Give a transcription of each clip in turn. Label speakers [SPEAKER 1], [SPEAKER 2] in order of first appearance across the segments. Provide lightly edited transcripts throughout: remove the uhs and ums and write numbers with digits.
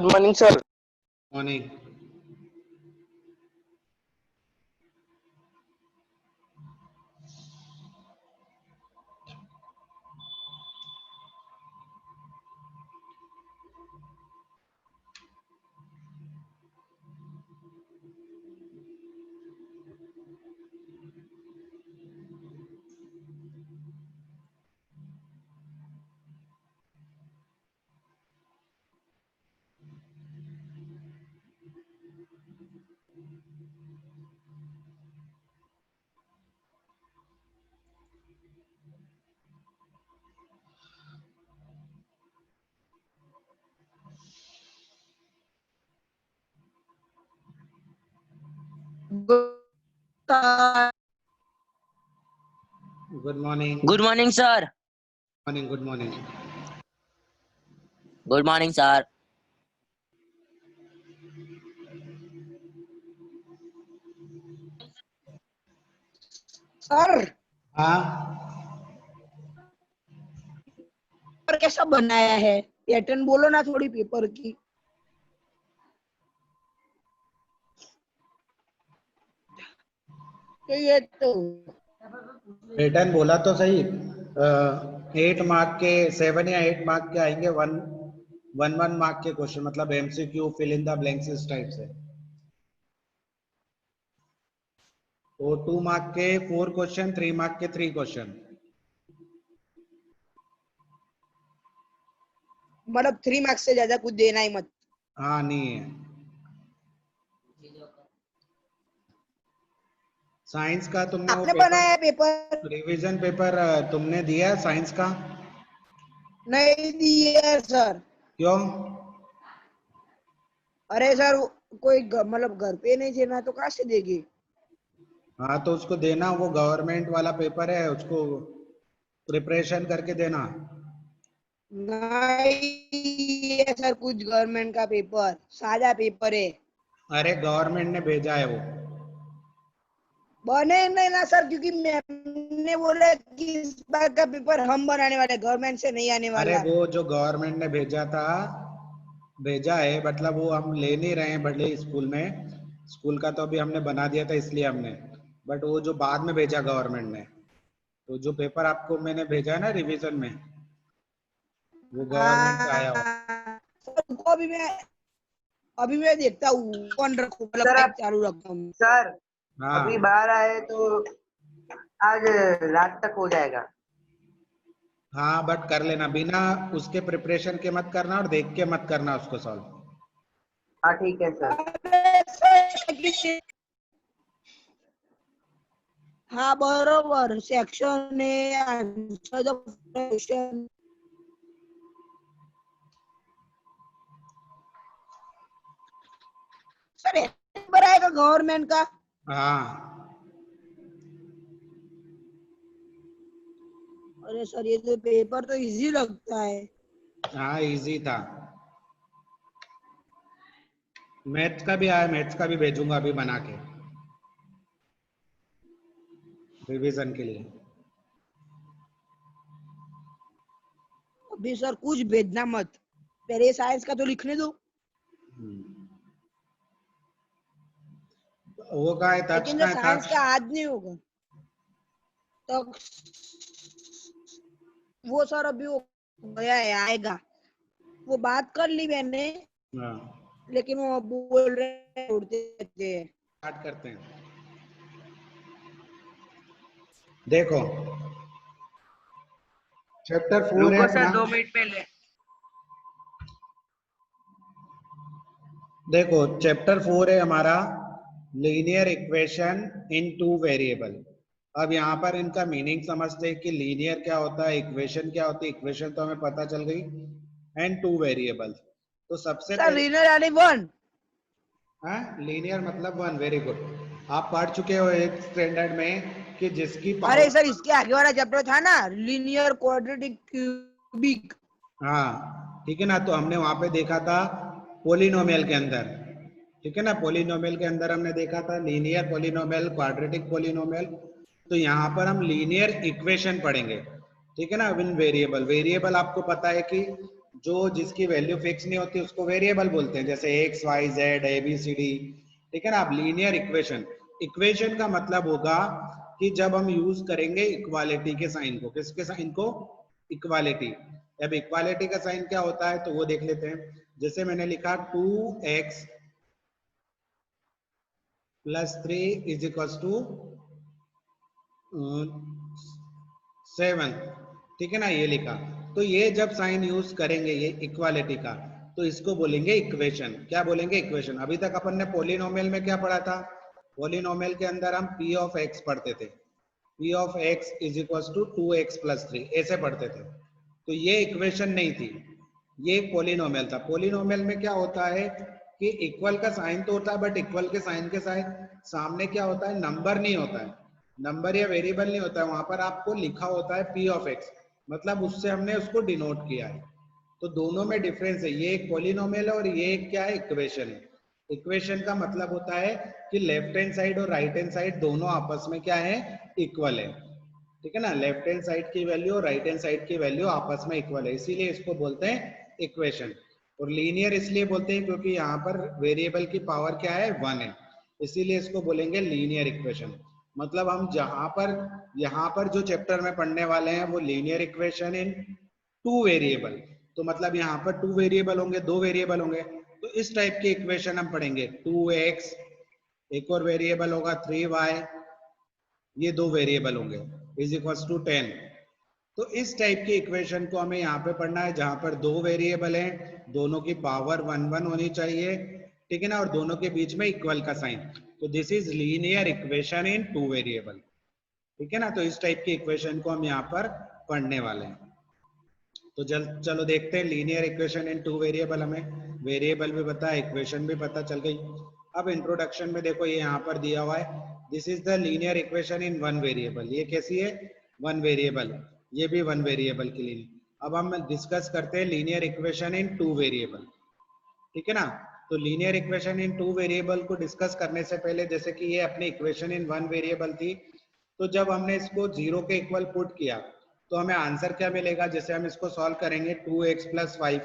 [SPEAKER 1] Good morning sir.
[SPEAKER 2] Morning. Good morning.
[SPEAKER 3] Good morning sir.
[SPEAKER 2] Morning, good morning.
[SPEAKER 3] Good morning sir.
[SPEAKER 1] Sir
[SPEAKER 2] हाँ,
[SPEAKER 1] paper कैसा बनाया है? Pattern बोलो ना थोड़ी पेपर की। ये तो
[SPEAKER 2] पैटर्न बोला तो सही। 8 मार्क के 7 या 8 मार्क के आएंगे। वन मार्क के क्वेश्चन, मतलब MCQ, fill in the blanks इस टाइप से। तो 2 मार्क के 4 क्वेश्चन, 3 मार्क के 3 क्वेश्चन।
[SPEAKER 1] मतलब 3 मार्क्स से ज्यादा कुछ देना ही मत।
[SPEAKER 2] हाँ, नहीं है। साइंस का तुमने वो
[SPEAKER 1] आपने
[SPEAKER 2] पेपर,
[SPEAKER 1] बनाया पेपर?
[SPEAKER 2] रिवीजन पेपर तुमने दिया है साइंस का?
[SPEAKER 1] नहीं दिया सर।
[SPEAKER 2] क्यों?
[SPEAKER 1] अरे सर कोई मतलब घर पे नहीं देना तो कहाँ से देगी?
[SPEAKER 2] हाँ, तो उसको देना, वो गवर्नमेंट वाला पेपर है, उसको प्रिपरेशन करके देना।
[SPEAKER 1] नहीं है सर कुछ गवर्नमेंट का पेपर, सादा पेपर है।
[SPEAKER 2] अरे गवर्नमेंट ने भेजा है वो।
[SPEAKER 1] बने नहीं ना सर, क्योंकि मैम ने बोला कि इस बार का पेपर हम बनाने वाले, गवर्नमेंट से नहीं आने
[SPEAKER 2] अरे
[SPEAKER 1] वाला।
[SPEAKER 2] वो जो गवर्नमेंट ने भेजा है, मतलब वो हम ले नहीं रहे हैं बड़े स्कूल में। स्कूल का तो अभी हमने बना दिया था, इसलिए हमने, बट वो जो बाद में भेजा गवर्नमेंट ने, तो जो पेपर आपको मैंने भेजा है ना रिवीजन में, वो गवर्नमेंट से आया हुआ।
[SPEAKER 1] सर रुको, अभी मैं देखता हूँ कौन रखूँ, मतलब
[SPEAKER 4] सर
[SPEAKER 1] माइक
[SPEAKER 4] आप,
[SPEAKER 1] चालू रखता हूँ।
[SPEAKER 4] सर
[SPEAKER 2] हाँ,
[SPEAKER 4] अभी बाहर आए तो आज रात तक हो जाएगा।
[SPEAKER 2] हाँ, बट कर लेना, बिना उसके प्रिपरेशन के मत करना और देख के मत करना उसको सॉल्व।
[SPEAKER 4] हाँ ठीक है सर।
[SPEAKER 1] अरे सर, हाँ बरोबर, सेक्शन है, answer the question. Sir number आएगा गवर्नमेंट का?
[SPEAKER 2] हाँ,
[SPEAKER 1] अरे सर ये तो पेपर तो इजी लगता है।
[SPEAKER 2] हाँ, इजी था। मैथ्स का भी आया, मैथ्स का भी भेजूंगा अभी बना के रिवीजन के लिए।
[SPEAKER 1] अभी सर कुछ भेजना मत, पहले साइंस का तो लिखने दो।
[SPEAKER 2] वो का है, तक्ष
[SPEAKER 1] लेकिन
[SPEAKER 2] का
[SPEAKER 1] जो
[SPEAKER 2] है,
[SPEAKER 1] साइंस
[SPEAKER 2] तक्ष।
[SPEAKER 1] का आज नहीं होगा तो वो सर अभी वो गया है, आएगा। वो बात कर ली मैंने,
[SPEAKER 2] हाँ,
[SPEAKER 1] लेकिन वो बोल रहे हैं उड़ते हैं।
[SPEAKER 2] स्टार्ट करते हैं। देखो, चैप्टर 4 है
[SPEAKER 4] रुको
[SPEAKER 2] अपना।
[SPEAKER 4] सर 2 मिनट पहले।
[SPEAKER 2] देखो, चैप्टर 4 है हमारा, लीनियर इक्वेशन इन 2 वेरिएबल। अब यहाँ पर इनका मीनिंग समझते हैं कि लीनियर क्या होता है, इक्वेशन क्या होती है। इक्वेशन तो हमें पता चल गई, एंड 2 वेरिएबल। तो सबसे
[SPEAKER 1] सर
[SPEAKER 2] पहले,
[SPEAKER 1] लीनियर यानी वन।
[SPEAKER 2] हाँ, लीनियर मतलब 1। Very good. आप पढ़ चुके हो 8th स्टैंडर्ड में कि जिसकी
[SPEAKER 1] अरे
[SPEAKER 2] पावर,
[SPEAKER 1] सर इसके आगे वाला चैप्टर था ना, लीनियर क्वाड्रेटिक क्यूबिक।
[SPEAKER 2] हाँ ठीक है ना, तो हमने वहां पे देखा था पोलिनोमियल के अंदर ठीक है ना। पॉलिनोमियल के अंदर हमने देखा था लीनियर पॉलिनोमियल, क्वाड्रेटिक पॉलिनोमियल, तो यहाँ पर हम लीनियर इक्वेशन पढ़ेंगे। ठीक है ना। इन वेरिएबल, वेरिएबल आपको पता है कि जो जिसकी वैल्यू फिक्स नहीं होती उसको वेरिएबल बोलते हैं, जैसे X Y Z A B C D. ठीक है ना। अब लीनियर इक्वेशन, इक्वेशन का मतलब होगा कि जब हम यूज करेंगे इक्वालिटी के साइन को, किसके साइन को, इक्वालिटी। अब इक्वालिटी का साइन क्या होता है तो वो देख लेते हैं। जैसे मैंने लिखा 2x + 3 = 7। ठीक है ना, ये लिखा। तो ये जब साइन यूज करेंगे ये इक्वालिटी का, तो इसको बोलेंगे इक्वेशन। क्या बोलेंगे, इक्वेशन। अभी तक अपन ने पॉलिनोमियल में क्या पढ़ा था, पॉलिनोमियल के अंदर हम p ऑफ x पढ़ते थे, p ऑफ x = 2x + 3 ऐसे पढ़ते थे। तो ये इक्वेशन नहीं थी, ये एक पॉलिनोमियल था। पॉलिनोमियल में क्या होता है कि इक्वल का साइन तो होता है, बट इक्वल के साइन के साथ सामने क्या होता है, नंबर नहीं होता है, नंबर या वेरिएबल नहीं होता है। वहां पर आपको लिखा होता है p ऑफ x, मतलब उससे हमने उसको डिनोट किया है। तो दोनों में डिफरेंस है, ये एक पॉलिनोमियल है और ये एक क्या है, इक्वेशन है। इक्वेशन का मतलब होता है कि लेफ्ट हैंड साइड और राइट हैंड साइड दोनों आपस में क्या है, इक्वल है। ठीक है ना, लेफ्ट हैंड साइड की वैल्यू और राइट हैंड साइड की वैल्यू आपस में इक्वल है, इसीलिए इसको बोलते हैं इक्वेशन। और लीनियर इसलिए बोलते हैं क्योंकि यहाँ पर वेरिएबल की पावर क्या है, 1 है, इसीलिए इसको बोलेंगे लीनियर इक्वेशन। मतलब हम जहां पर यहाँ पर जो चैप्टर में पढ़ने वाले हैं वो लीनियर इक्वेशन इन 2 वेरिएबल। तो मतलब यहाँ पर 2 वेरिएबल होंगे, 2 वेरिएबल होंगे, तो इस टाइप की इक्वेशन हम पढ़ेंगे। 2x, एक और वेरिएबल होगा 3y, ये 2 वेरिएबल होंगे, = 10। तो इस टाइप की इक्वेशन को हमें यहाँ पे पढ़ना है, जहां पर 2 वेरिएबल हैं, दोनों की पावर 1 होनी चाहिए। ठीक है ना, और दोनों के बीच में इक्वल का साइन। तो this is linear equation in 2 variable. ठीक है ना, तो इस टाइप की इक्वेशन को हम यहाँ पर पढ़ने वाले हैं। तो चलो देखते हैं लीनियर इक्वेशन इन 2 वेरिएबल। हमें वेरिएबल भी पता है, इक्वेशन भी पता चल गई। अब इंट्रोडक्शन में देखो ये यहाँ पर दिया हुआ है, this is the linear equation in 1 variable. ये कैसी है, 1 वेरिएबल, ये भी 1 वेरिएबल के लिए। अब हम डिस्कस करते हैं लीनियर इक्वेशन इन 2 वेरिएबल। ठीक है ना, तो लीनियर इक्वेशन इन 2 वेरिएबल को डिस्कस करने से पहले, जैसे कि ये अपनी इक्वेशन इन 1 वेरिएबल थी, तो जब हमने इसको 0 के इक्वल पुट किया तो हमें आंसर क्या मिलेगा। जैसे हम इसको सॉल्व करेंगे, 2x + 5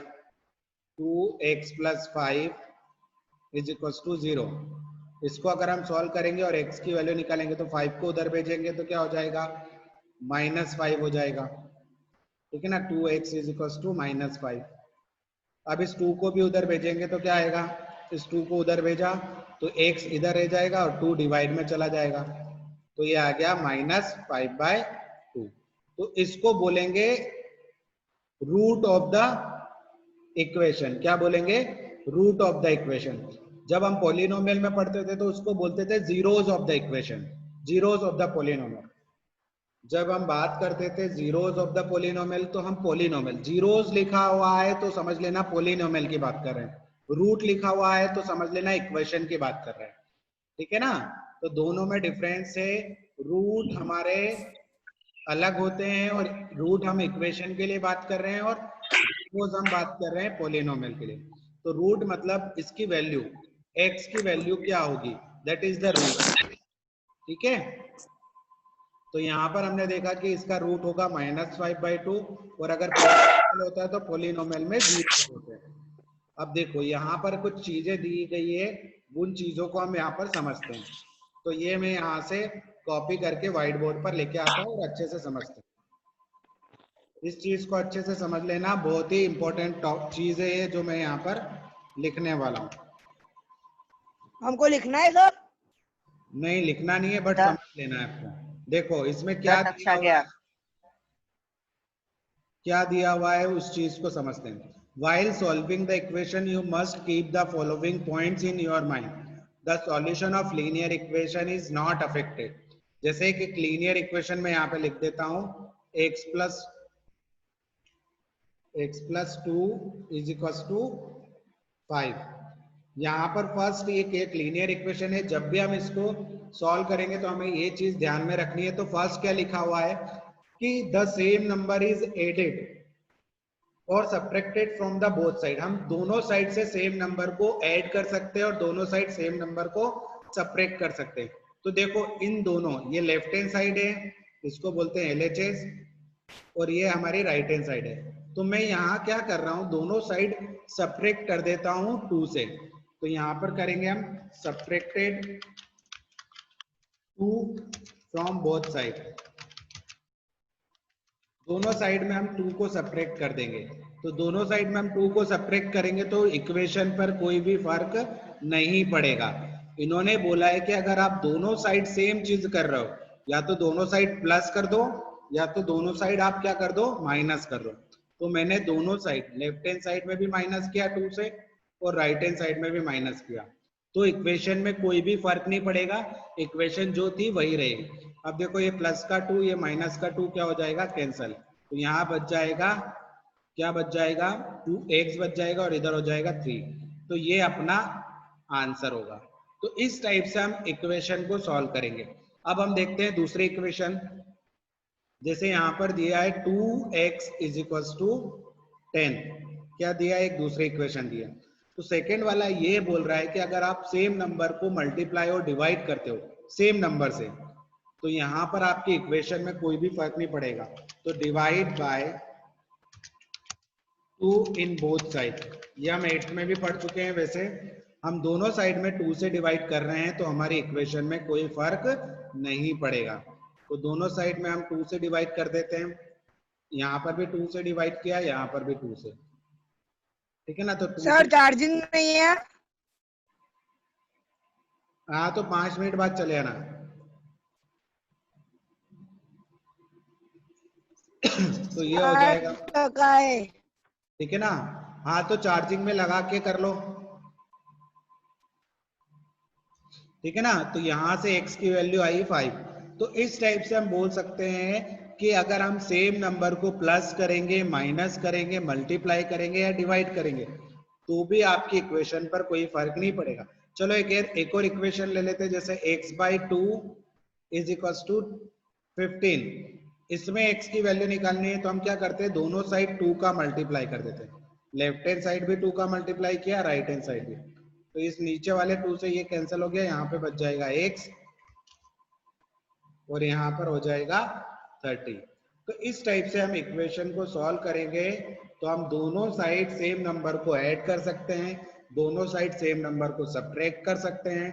[SPEAKER 2] = 0। इसको अगर हम सॉल्व करेंगे और x की वैल्यू निकालेंगे तो 5 को उधर भेजेंगे तो क्या हो जाएगा, -5 हो जाएगा। ठीक है ना, 2x = -5। अब इस 2 को भी उधर भेजेंगे तो क्या आएगा, इस 2 को उधर भेजा तो x इधर रह जाएगा और 2 डिवाइड में चला जाएगा, तो ये आ गया -5/2। तो इसको बोलेंगे रूट ऑफ द इक्वेशन। क्या बोलेंगे, रूट ऑफ द इक्वेशन। जब हम पॉलिनोमियल में पढ़ते थे तो उसको बोलते थे zeros of the equation, zeros of the polynomial. जब हम बात करते थे जीरोज ऑफ द पॉलिनोमियल तो हम पॉलिनोमियल, जीरोज लिखा हुआ है तो समझ लेना पॉलिनोमियल की बात कर रहे हैं, रूट लिखा हुआ है तो समझ लेना इक्वेशन की बात कर रहे हैं। ठीक है ना, तो दोनों में डिफरेंस है, रूट हमारे अलग होते हैं और रूट हम इक्वेशन के लिए बात कर रहे हैं और रोज हम बात कर रहे हैं पॉलिनोमियल के लिए। तो रूट मतलब इसकी वैल्यू, x की वैल्यू क्या होगी, दैट इज द रूट। ठीक है, तो यहाँ पर हमने देखा कि इसका रूट होगा -5/2 और अगर पॉलिनोमियल होता है तो पॉलिनोमियल में 0 होते हैं। अब देखो यहाँ पर कुछ चीजें दी गई है, उन चीजों को हम यहाँ पर समझते हैं। तो ये मैं यहाँ से कॉपी करके व्हाइट बोर्ड पर लेके आता हूँ और अच्छे से समझते हैं। इस चीज को अच्छे से समझ लेना, बहुत ही इंपॉर्टेंट चीज है ये जो मैं यहाँ पर लिखने वाला हूँ।
[SPEAKER 1] हमको लिखना है सर?
[SPEAKER 2] नहीं लिखना नहीं है, बट
[SPEAKER 4] सर।
[SPEAKER 2] समझ लेना है आपको। देखो इसमें क्या
[SPEAKER 4] सर
[SPEAKER 2] दिया
[SPEAKER 4] कक्षा
[SPEAKER 2] हुआ
[SPEAKER 4] गया।
[SPEAKER 2] है, क्या दिया हुआ है उस चीज को समझते हैं। While solving the equation, you must keep the following points in your mind. The solution of linear equation is not affected. जैसे कि linear equation में यहाँ पे लिख देता हूँ x plus 2 = 5। यहाँ पर फर्स्ट एक लीनियर इक्वेशन है, जब भी हम इसको सॉल्व करेंगे तो हमें ये चीज ध्यान में रखनी है। तो फर्स्ट क्या लिखा हुआ है कि the same number is added और subtracted from the both side, हम दोनों साइड से सेम नंबर को ऐड कर सकते हैं और दोनों साइड सेम नंबर को सब्ट्रैक्ट कर सकते हैं। तो देखो इन दोनों, ये लेफ्ट हैंड साइड है, इसको बोलते हैं LHS, और ये हमारी राइट हैंड साइड है। तो मैं यहाँ क्या कर रहा हूँ, दोनों साइड सब्ट्रैक्ट कर देता हूँ 2 से। तो यहाँ पर करेंगे हम सब्ट्रैक्टेड 2 फ्रॉम बोथ साइड, दोनों साइड में हम 2 को सब्ट्रैक्ट कर देंगे। तो दोनों साइड में हम 2 को सब्ट्रैक्ट करेंगे तो इक्वेशन पर कोई भी फर्क नहीं पड़ेगा। इन्होंने बोला है कि अगर आप दोनों साइड सेम चीज कर रहे हो, या तो दोनों साइड प्लस कर दो या तो दोनों साइड आप क्या कर दो, माइनस कर दो। तो मैंने दोनों साइड, लेफ्ट हैंड साइड में भी माइनस किया 2 से और राइट हैंड साइड में भी माइनस किया, तो इक्वेशन में कोई भी फर्क नहीं पड़ेगा, इक्वेशन जो थी वही रहेगी। अब देखो ये प्लस का 2 ये माइनस का 2 क्या हो जाएगा, कैंसल। तो यहाँ बच जाएगा, क्या बच जाएगा, 2x बच जाएगा और इधर हो जाएगा 3। तो ये अपना आंसर होगा। तो इस टाइप से हम इक्वेशन को सॉल्व करेंगे। अब हम देखते हैं दूसरी इक्वेशन। जैसे यहाँ पर दिया है 2x इज इक्वल टू 10, क्या दिया है, एक दूसरी इक्वेशन दिया। तो सेकेंड वाला ये बोल रहा है कि अगर आप सेम नंबर को मल्टीप्लाई और डिवाइड करते हो सेम नंबर से, तो यहाँ पर आपकी इक्वेशन में कोई भी फर्क नहीं पड़ेगा। तो divide by 2 in both side, ये हम 8 में भी पढ़ चुके हैं। वैसे हम दोनों साइड में 2 से डिवाइड कर रहे हैं तो हमारी इक्वेशन में कोई फर्क नहीं पड़ेगा। तो दोनों साइड में हम 2 से डिवाइड कर देते हैं, यहाँ पर भी 2 से डिवाइड किया, यहाँ पर भी 2 से, ठीक है ना। तो 2
[SPEAKER 1] सर
[SPEAKER 2] से,
[SPEAKER 1] चार्जिंग नहीं है।
[SPEAKER 2] हाँ तो 5 मिनट बाद चले आना। तो ये हो जाएगा,
[SPEAKER 1] का है।
[SPEAKER 2] ठीक है ना। हाँ तो चार्जिंग में लगा के कर लो, ठीक है ना। तो यहां से x की वैल्यू आई 5। तो इस टाइप से हम बोल सकते हैं कि अगर हम सेम नंबर को प्लस करेंगे, माइनस करेंगे, मल्टीप्लाई करेंगे या डिवाइड करेंगे तो भी आपकी इक्वेशन पर कोई फर्क नहीं पड़ेगा। चलो एक और इक्वेशन ले लेते हैं। जैसे x/2 इज इक्वल टू 15, इसमें x की वैल्यू निकालनी है तो हम क्या करते हैं, दोनों साइड 2 का मल्टीप्लाई कर देते हैं। लेफ्ट हैंड साइड भी 2 का मल्टीप्लाई किया, राइट हैंड साइड भी। तो इस नीचे वाले 2 से ये कैंसिल हो गया, यहाँ पे बच जाएगा x और यहाँ पर हो जाएगा 30। तो इस टाइप से हम इक्वेशन को सॉल्व करेंगे तो हम दोनों साइड सेम नंबर को ऐड कर सकते हैं, दोनों साइड सेम नंबर को सब्ट्रैक्ट कर सकते हैं,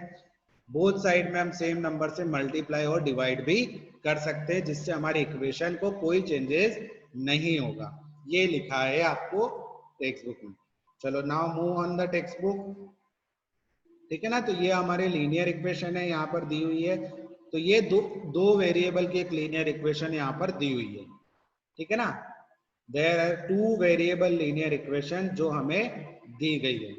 [SPEAKER 2] बोथ साइड में हम सेम नंबर से मल्टीप्लाई और डिवाइड भी कर सकते हैं, जिससे हमारी इक्वेशन को कोई चेंजेस नहीं होगा। ये लिखा है आपको टेक्स्ट बुक में। चलो now move on the text book, ठीक है ना। तो ये हमारे लीनियर इक्वेशन है, यहाँ पर दी हुई है। तो ये दो वेरिएबल की एक लीनियर इक्वेशन यहाँ पर दी हुई है, ठीक है ना। There are 2 variable linear equation जो हमें दी गई है।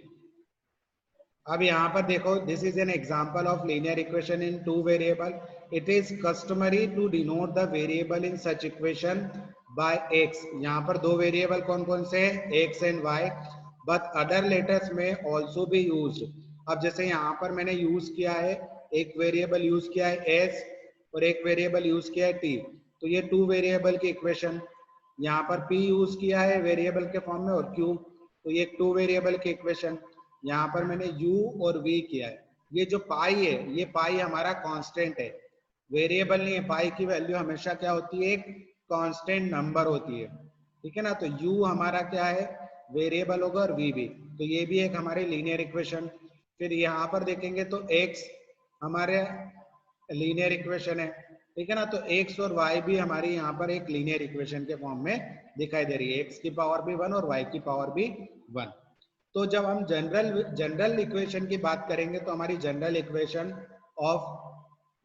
[SPEAKER 2] अब यहाँ पर देखो, this is an example of linear equation in 2 variable. It is customary to denote the variable in such equation by x। यहाँ पर 2 वेरिएबल कौन कौन से हैं, x and y, but other letters में ऑल्सो भी यूज। अब जैसे यहाँ पर मैंने यूज किया है, एक वेरिएबल यूज किया है s और एक वेरिएबल यूज किया है t, तो ये 2 वेरिएबल की इक्वेशन। यहाँ पर p यूज किया है वेरिएबल के फॉर्म में और q, तो ये 2 वेरिएबल की इक्वेशन। यहाँ पर मैंने u और v किया है। ये जो पाई है, ये पाई हमारा कांस्टेंट है, वेरिएबल नहीं है। पाई की वैल्यू हमेशा क्या होती है, एक कांस्टेंट नंबर होती है, ठीक है ना। तो u हमारा क्या है, वेरिएबल होगा और v भी, तो ये भी एक हमारी लीनियर इक्वेशन। फिर यहाँ पर देखेंगे तो x हमारे लीनियर इक्वेशन है, ठीक है ना। तो x और y भी हमारी यहाँ पर एक लीनियर इक्वेशन के फॉर्म में दिखाई दे रही है, x की पावर भी 1 और y की पावर भी 1। तो जब हम जनरल इक्वेशन की बात करेंगे तो हमारी general equation of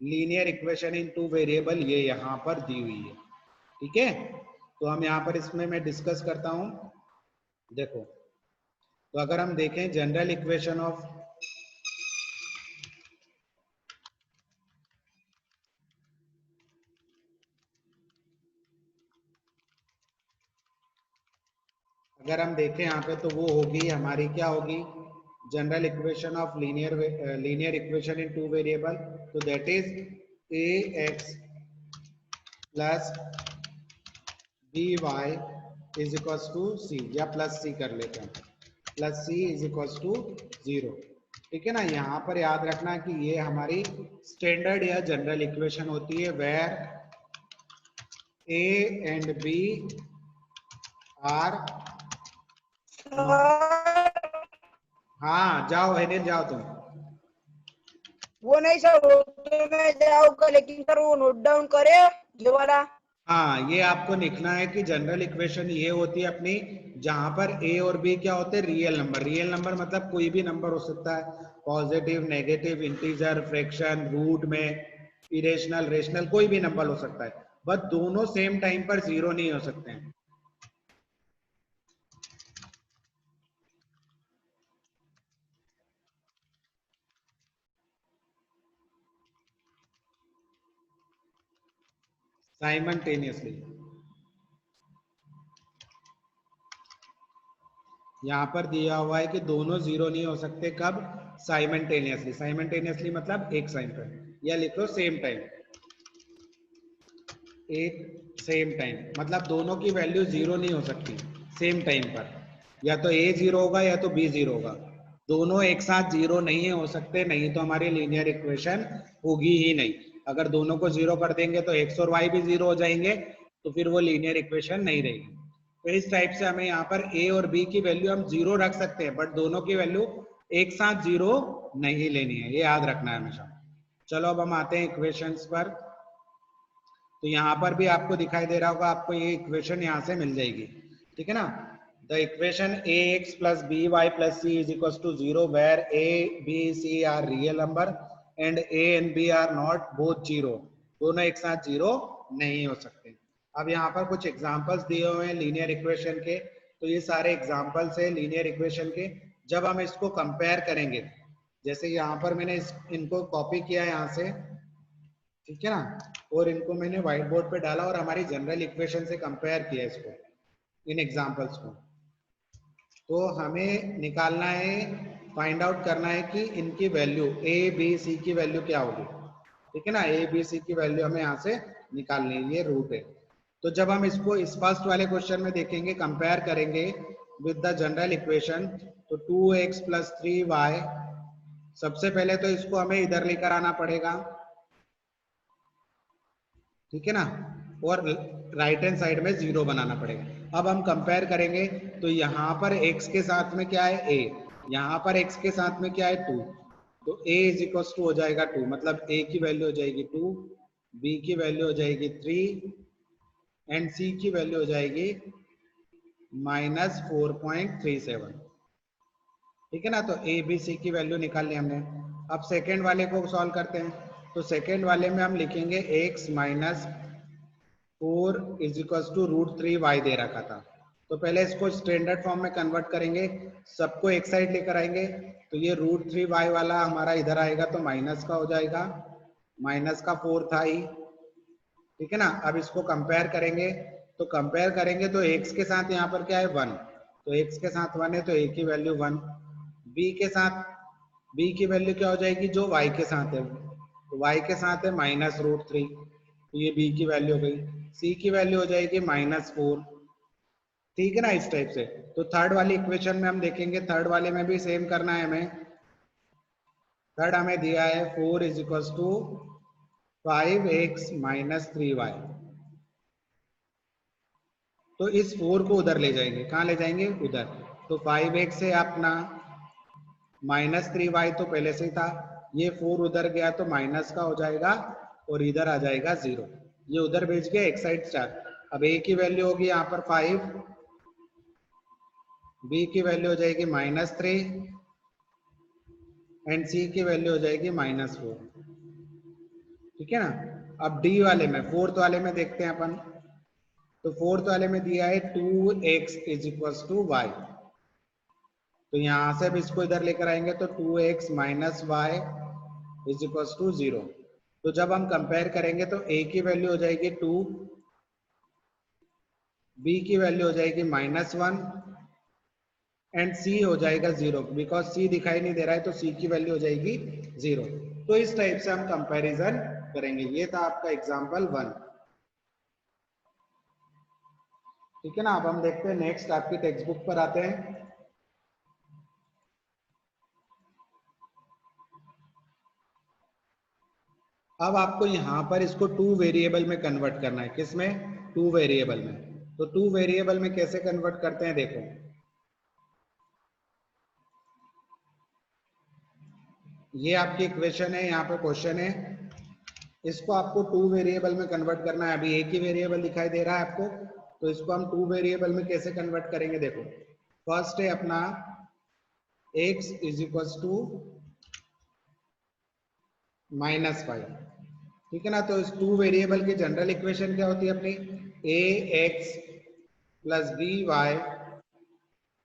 [SPEAKER 2] linear equation in 2 variable ये यहाँ पर दी हुई है, ठीक है। तो हम यहाँ पर इसमें मैं डिस्कस करता हूँ। देखो, तो अगर हम देखें जनरल इक्वेशन ऑफ, अगर हम देखें यहाँ पे तो वो होगी हमारी, क्या होगी, general equation of linear equation in 2 variable. तो that is ax plus by is equal to C, या प्लस सी कर लेते हैं, plus C is equal to 0। ठीक है ना। यहाँ पर याद रखना कि ये हमारी स्टैंडर्ड या जनरल इक्वेशन होती है, where A and B are not. हाँ जाओ हेनिल, जाओ तुम।
[SPEAKER 1] वो नहीं सर, वो तो मैं जाऊंगा, लेकिन सर वो नोट डाउन करे ये वाला।
[SPEAKER 2] हाँ, ये आपको लिखना है कि जनरल इक्वेशन ये होती है अपनी, जहां पर ए और बी क्या होते हैं, रियल नंबर। रियल नंबर मतलब कोई भी नंबर हो सकता है, positive, negative, integer, fraction, root में, इरेशनल, रेशनल, कोई भी नंबर हो सकता है, बस दोनों सेम टाइम पर जीरो नहीं हो सकते हैं। साइमल्टेनियसली, यहाँ पर दिया हुआ है कि दोनों जीरो नहीं हो सकते, कब, साइमल्टेनियसली। साइमल्टेनियसली मतलब एक टाइम पर, या लिख लो सेम टाइम, एक सेम टाइम मतलब दोनों की वैल्यू जीरो नहीं हो सकती सेम टाइम पर, या तो ए जीरो होगा या तो बी जीरो होगा, दोनों एक साथ जीरो नहीं हो सकते, नहीं तो हमारी लीनियर इक्वेशन होगी ही नहीं। अगर दोनों को जीरो कर देंगे तो एक्स और वाई भी जीरो हो जाएंगे, तो फिर वो लीनियर इक्वेशन नहीं रहेगी। तो इस टाइप से हमें यहाँ पर ए और बी की वैल्यू हम जीरो रख सकते हैं, बट दोनों की वैल्यू एक साथ जीरो नहीं लेनी है, ये याद रखना है हमेशा। चलो अब हम आते हैं इक्वेशंस पर। तो यहाँ पर भी आपको दिखाई दे रहा होगा, आपको ये इक्वेशन यहाँ से मिल जाएगी। ठीक है ना। The equation A X plus B Y plus C is equal to 0 where A B C are real number and A and B are not both zero. दोनों एक साथ जीरो नहीं हो सकते। अब यहाँ पर कुछ एग्जाम्पल्स दिए हुए हैं लीनियर इक्वेशन के, तो ये सारे एग्जाम्पल्स है लीनियर इक्वेशन के। जब हम इसको कंपेयर करेंगे, जैसे यहाँ पर मैंने इनको कॉपी किया यहाँ से, ठीक है ना, और इनको मैंने व्हाइट बोर्ड पे डाला और हमारी जनरल इक्वेशन से कंपेयर किया इसको, इन एग्जांपल्स को। तो हमें निकालना है, फाइंड आउट करना है कि इनकी वैल्यू ए बी सी की वैल्यू क्या होगी। ठीक है ना, ए बी सी की वैल्यू हमें यहाँ से निकालनी है, ये रूट है। तो जब हम इसको इस फर्स्ट वाले क्वेश्चन में देखेंगे, कंपेयर करेंगे विद द जनरल इक्वेशन, तो 2x प्लस 3y, सबसे पहले तो इसको हमें इधर लेकर आना पड़ेगा, ठीक है ना, और राइट हैंड साइड में जीरो बनाना पड़ेगा। अब हम कंपेयर करेंगे, तो यहाँ पर x के साथ में क्या है, a, यहाँ पर x के साथ में क्या है, 2, तो a इज इक्वल टू हो जाएगा 2, मतलब a की वैल्यू हो जाएगी 2, b की वैल्यू हो जाएगी 3 एंड c की वैल्यू हो जाएगी -4.37। ठीक है ना। तो a b c की वैल्यू निकाल ली हमने। अब सेकेंड वाले को सॉल्व करते हैं, तो सेकेंड वाले में हम लिखेंगे x minus 4 is equal to √3y दे रखा था, तो पहले इसको स्टैंडर्ड फॉर्म में कन्वर्ट करेंगे, सबको एक साइड लेकर आएंगे, तो ये √3y वाला हमारा इधर आएगा तो माइनस का हो जाएगा, माइनस का 4 था ही। ठीक है ना। अब इसको कंपेयर करेंगे, तो कंपेयर करेंगे तो x के साथ यहाँ पर क्या है 1, तो x के साथ 1 है तो a की वैल्यू 1, b के साथ b की वैल्यू क्या हो जाएगी जो y के साथ है, तो y के साथ है -√3, तो ये b की वैल्यू हो गई, c की वैल्यू हो जाएगी -4। ठीक है ना, इस टाइप से। तो थर्ड वाली इक्वेशन में हम देखेंगे, थर्ड वाले में भी सेम करना है हमें। थर्ड हमें दिया है 4 is equal to 5x minus 3y, तो इस 4 को उधर ले जाएंगे, कहाँ ले जाएंगे, उधर, तो 5x है अपना, -3y तो पहले से ही था, ये 4 उधर गया तो माइनस का हो जाएगा और इधर आ जाएगा 0, ये उधर भेज गया एक साइड स्टार। अब a की वैल्यू होगी यहाँ पर 5, b की वैल्यू हो जाएगी -3 एंड c की वैल्यू हो जाएगी -4। ठीक है ना। अब d वाले में, फोर्थ वाले में देखते हैं अपन, तो फोर्थ वाले में दिया है 2x is equal to y, तो यहां से अब इसको इधर लेकर आएंगे तो 2x minus Y is equal to 0। तो जब हम कंपेयर करेंगे तो a की वैल्यू हो जाएगी 2, b की वैल्यू हो जाएगी -1 एंड c हो जाएगा 0, बिकॉज c दिखाई नहीं दे रहा है तो c की वैल्यू हो जाएगी 0। तो इस टाइप से हम कंपैरिजन करेंगे। ये था आपका एग्जांपल 1। ठीक है ना। अब हम देखते हैं नेक्स्ट, आपकी टेक्स्ट बुक पर आते हैं। अब आपको यहाँ पर इसको 2 वेरिएबल में कन्वर्ट करना है। किसमें? 2 वेरिएबल में। तो 2 वेरिएबल में कैसे कन्वर्ट करते हैं देखो, ये आपकी इक्वेशन है, यहाँ पे क्वेश्चन है, इसको आपको 2 वेरिएबल में कन्वर्ट करना है। अभी एक ही वेरिएबल दिखाई दे रहा है आपको, तो इसको हम 2 वेरिएबल में कैसे कन्वर्ट करेंगे देखो। फर्स्ट है अपना x इज इक्वल टू -5, ठीक है ना। तो इस 2 वेरिएबल की जनरल इक्वेशन क्या होती है अपनी? ax plus by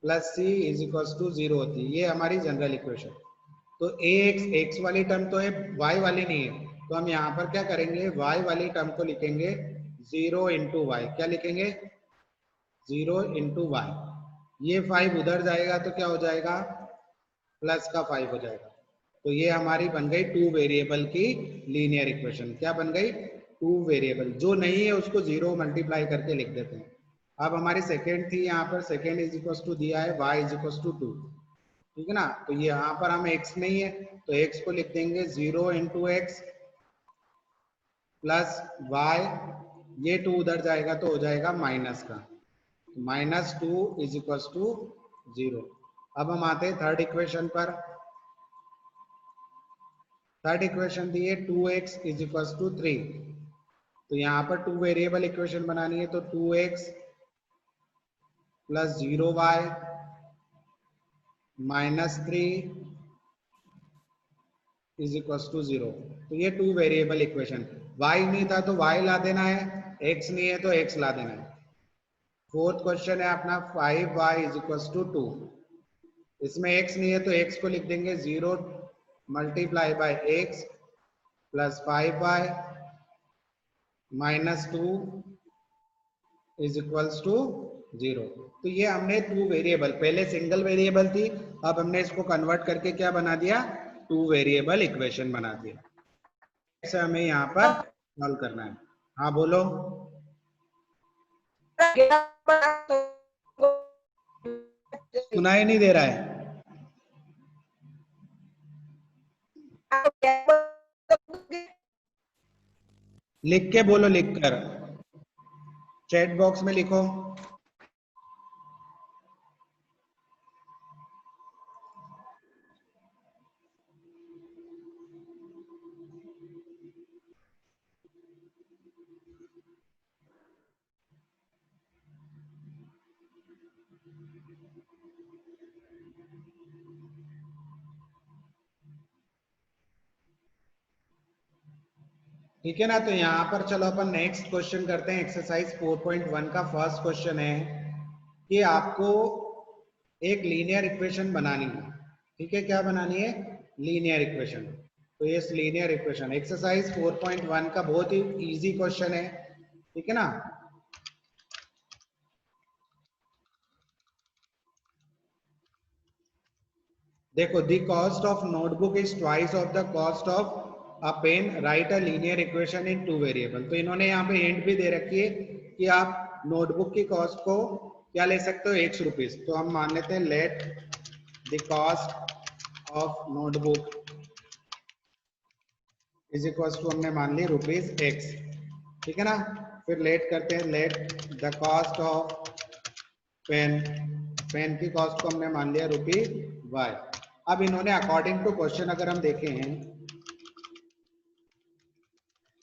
[SPEAKER 2] plus c is equal to 0 होती है। ये हमारी जनरल इक्वेशन। तो x वाली टर्म तो है, y वाली नहीं है। तो हम यहाँ पर क्या करेंगे, y वाली टर्म को लिखेंगे 0 इंटू वाई। क्या लिखेंगे? 0 इंटू वाई। ये 5 उधर जाएगा तो क्या हो जाएगा? प्लस का 5 हो जाएगा। तो ये हमारी बन गई 2 वेरिएबल की लीनियर इक्वेशन। क्या बन गई? 2 वेरिएबल। जो नहीं है उसको 0 मल्टीप्लाई करके लिख देते हैं। अब हमारी सेकेंड थी, यहाँ पर सेकेंड इज इक्वल टू दिया है y इज इक्वल टू 2, ठीक है ना। तो ये यहाँ पर हम x नहीं है तो x को लिख देंगे 0 इंटू एक्स प्लस y, ये 2 उधर जाएगा तो हो जाएगा माइनस का, -2 इज इक्वल टू 0। अब हम आते हैं थर्ड इक्वेशन पर। थर्ड इक्वेशन दी है 2x इज इक्वल टू 3। तो यहाँ पर 2 वेरिएबल इक्वेशन बनानी है, तो 2x plus 0y -3 is equal to 0। तो ये 2 वेरिएबल इक्वेशन। y नहीं था तो y ला देना है, x नहीं है तो x ला देना है। फोर्थ क्वेश्चन है अपना 5y इज इक्वल टू 2। इसमें x नहीं है तो x को लिख देंगे 0 multiply by x plus 5y -2 is equals to 0। तो ये हमने 2 वेरिएबल, पहले सिंगल वेरिएबल थी, अब हमने इसको कन्वर्ट करके क्या बना दिया? 2 वेरिएबल इक्वेशन बना दिया। ऐसा हमें यहाँ पर सॉल्व करना है। हाँ बोलो। सुनाई नहीं दे रहा है। लिख के बोलो, लिख कर चैट बॉक्स में लिखो। ठीक है ना। तो यहाँ पर चलो अपन नेक्स्ट क्वेश्चन करते हैं। एक्सरसाइज 4.1 का फर्स्ट क्वेश्चन है कि आपको एक लीनियर इक्वेशन बनानी है। ठीक है, क्या बनानी है? Linear equation. तो ये लीनियर इक्वेशन एक्सरसाइज 4.1 का बहुत ही इजी क्वेश्चन है, ठीक है ना। देखो, the cost of notebook is twice of the cost of a pen, right a linear equation in 2 variable. तो इन्होंने यहाँ पे हिंट भी दे रखी है कि आप नोटबुक की कॉस्ट को क्या ले सकते हो? 1 रुपीज। तो हम मान लेते हैं let the cost of notebook is equal to, हमने मान ली ₹x, ठीक है ना। फिर लेट करते हैं, let the cost of pen, pen की कॉस्ट को हमने मान लिया ₹y। अब इन्होंने अकॉर्डिंग टू क्वेश्चन अगर हम देखें,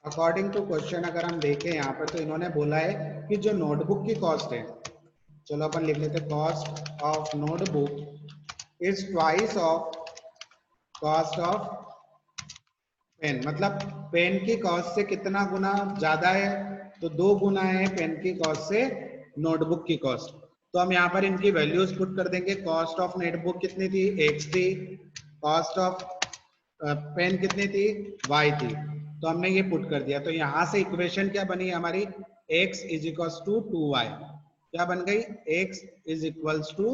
[SPEAKER 2] अकॉर्डिंग टू क्वेश्चन अगर हम देखें यहाँ पर, तो इन्होंने बोला है कि जो नोटबुक की कॉस्ट है, चलो अपन लिख लेते हैं cost of notebook is twice of cost of pen. मतलब पेन की कॉस्ट से कितना गुना ज्यादा है? तो 2 गुना है पेन की कॉस्ट से नोटबुक की कॉस्ट। तो हम यहाँ पर इनकी वैल्यूज पुट कर देंगे। कॉस्ट ऑफ नोटबुक कितनी थी? x थी। कॉस्ट ऑफ पेन कितनी थी? y थी। तो हमने ये पुट कर दिया। तो यहाँ से इक्वेशन क्या बनी हमारी? x is equals to 2y। क्या बन गई? x is equals to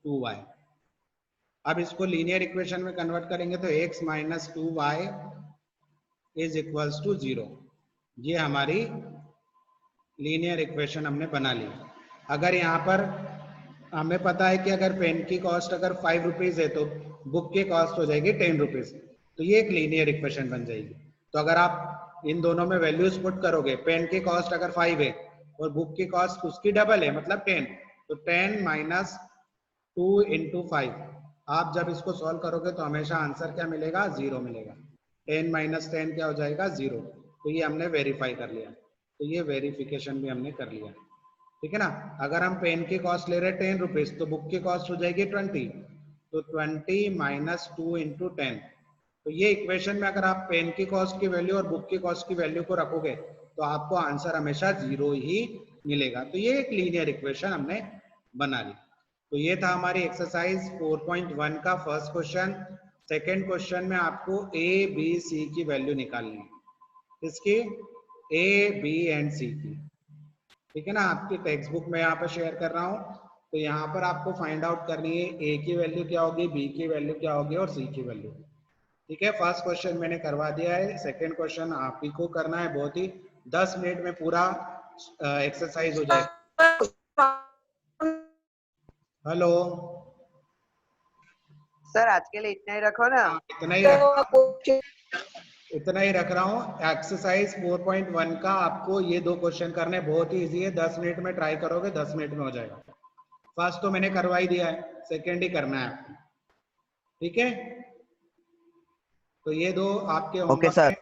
[SPEAKER 2] 2y। अब इसको लीनियर इक्वेशन में कन्वर्ट करेंगे तो x minus 2y is equals to 0। ये हमारी लीनियर इक्वेशन हमने बना ली। अगर यहाँ पर हमें पता है कि अगर पेन की कॉस्ट अगर 5 रुपीज है तो बुक की कॉस्ट हो जाएगी 10 रुपीज, तो ये एक लीनियर इक्वेशन बन जाएगी। तो अगर आप इन दोनों में वैल्यूज पुट करोगे, पेन की कॉस्ट अगर 5 है और बुक की कॉस्ट उसकी डबल है मतलब 10, तो 10 माइनस 2 इंटू 5, आप जब इसको सॉल्व करोगे तो हमेशा आंसर क्या मिलेगा, 0 मिलेगा। 10 माइनस 10 क्या हो जाएगा, 0। तो ये हमने वेरीफाई कर लिया, तो ये वेरिफिकेशन भी हमने कर लिया, ठीक है ना। अगर हम पेन की कॉस्ट ले रहे हैं 10 रुपीज, तो बुक की कॉस्ट हो जाएगी 20, तो 20 माइनस 2 इंटू 10। तो ये इक्वेशन में अगर आप पेन की कॉस्ट की वैल्यू और बुक की कॉस्ट की वैल्यू को रखोगे तो आपको आंसर हमेशा 0 ही मिलेगा। तो ये एक लीनियर इक्वेशन हमने बना ली। तो ये था हमारी एक्सरसाइज 4.1 का फर्स्ट क्वेश्चन। सेकेंड क्वेश्चन में आपको ए बी सी की वैल्यू निकालनी है, इसकी ए बी एंड सी की, ठीक है ना। आपकी टेक्स्ट बुक में यहाँ पर शेयर कर रहा हूँ, तो यहाँ पर आपको फाइंड आउट करनी है ए की वैल्यू क्या होगी, बी की वैल्यू क्या होगी और सी की वैल्यू, ठीक है। फर्स्ट क्वेश्चन मैंने करवा दिया है, सेकंड क्वेश्चन आप ही को करना है। बहुत ही 10 मिनट में पूरा एक्सरसाइज हो जाएगा। हेलो
[SPEAKER 4] सर आज के लिए इतना ही रखो ना।
[SPEAKER 2] इतना ही रख रहा हूँ। एक्सरसाइज 4.1 का आपको ये 2 क्वेश्चन करने बहुत ही इजी है, 10 मिनट में ट्राई करोगे 10 मिनट में हो जाएगा। फर्स्ट तो मैंने करवा ही दिया है, सेकंड ही करना है आपको, ठीक है। तो ये 2 आपके होमवर्क है,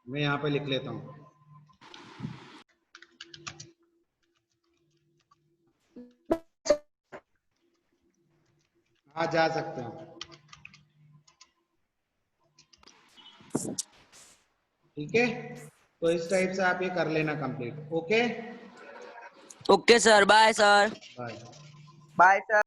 [SPEAKER 2] मैं यहाँ पे लिख लेता हूँ। हाँ जा सकते हैं, ठीक है। तो इस टाइप से आप ये कर लेना complete. Okay
[SPEAKER 3] okay sir, bye sir.
[SPEAKER 2] Bye.
[SPEAKER 4] Bye sir.